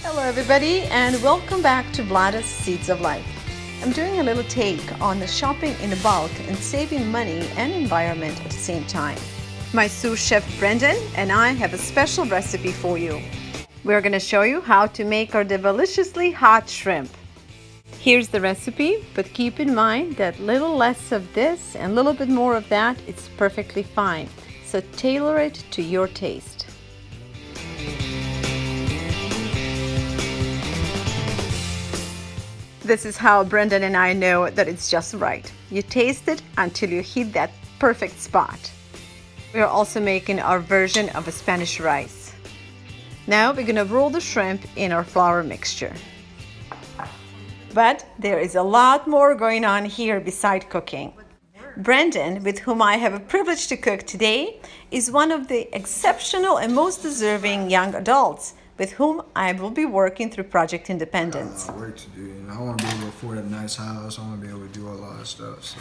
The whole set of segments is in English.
Hello everybody and welcome back to Vlada's Seeds of Life. I'm doing a little take on the shopping in bulk and saving money and environment at the same time. My sous chef Brendan and I have a special recipe for you. We're going to show you how to make our deliciously hot shrimp. Here's the recipe, but keep in mind that little less of this and a little bit more of that is perfectly fine. So tailor it to your taste. This is how Brendan and I know that it's just right. You taste it until you hit that perfect spot. We are also making our version of a Spanish rice. Now we're gonna roll the shrimp in our flour mixture. But there is a lot more going on here beside cooking. Brendan, with whom I have a privilege to cook today, is one of the exceptional and most deserving young adults with whom I will be working through Project Independence. Work to do, I want to be able to afford a nice house. I want to be able to do a lot of stuff. So.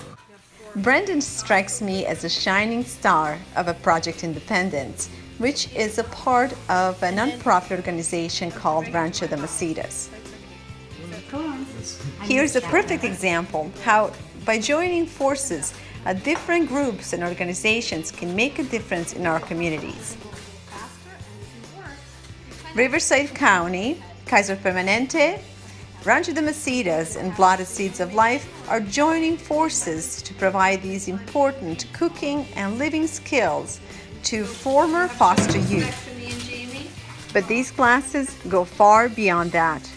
Brendan strikes me as a shining star of a Project Independence, which is a part of a non-profit organization called Rancho de Macedas. Here's a perfect example how, by joining forces, different groups and organizations can make a difference in our communities. Riverside County, Kaiser Permanente, Rancho de Macedas, and Vlada Seeds of Life are joining forces to provide these important cooking and living skills to former foster youth. But these classes go far beyond that.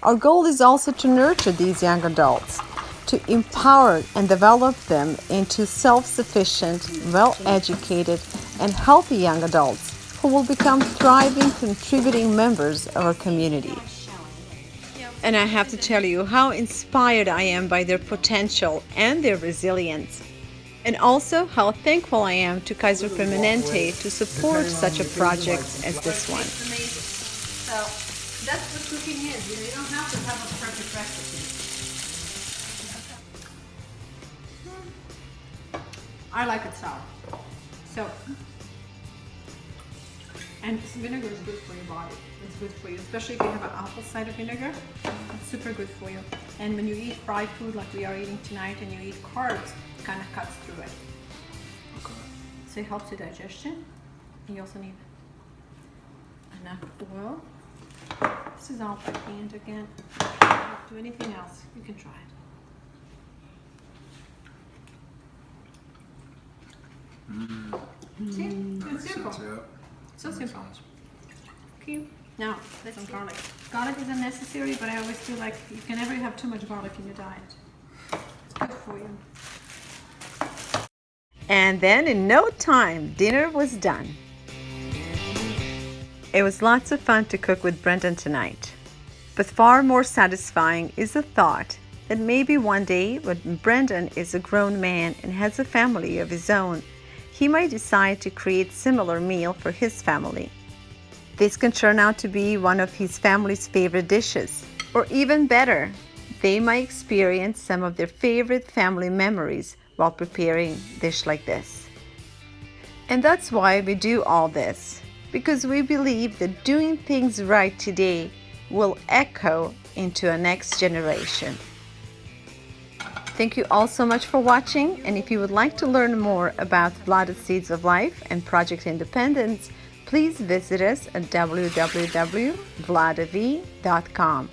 Our goal is also to nurture these young adults, to empower and develop them into self-sufficient, well-educated, and healthy young adults who will become thriving, contributing members of our community. And I have to tell you how inspired I am by their potential and their resilience. And also how thankful I am to Kaiser Permanente to support such a project as this one. So that's what cooking is. You don't have to have a perfect recipe. I like it sour. So, and vinegar is good for your body. It's good for you, especially if you have an apple cider vinegar. It's super good for you. And when you eat fried food like we are eating tonight and you eat carbs, it kind of cuts through it. Okay. So it helps with digestion. And you also need enough oil. This is all by hand again. Don't do anything else. You can try it. See? It's simple. So simple. Cute. Now, let's some garlic. Garlic is unnecessary, but I always feel like you can never have too much garlic in your diet. It's good for you. And then in no time, dinner was done. It was lots of fun to cook with Brendan tonight. But far more satisfying is the thought that maybe one day when Brendan is a grown man and has a family of his own, he might decide to create a similar meal for his family. This can turn out to be one of his family's favorite dishes. Or even better, they might experience some of their favorite family memories while preparing a dish like this. And that's why we do all this, because we believe that doing things right today will echo into a next generation. Thank you all so much for watching, and if you would like to learn more about Vlada Seeds of Life and Project Independence, please visit us at www.vladav.com.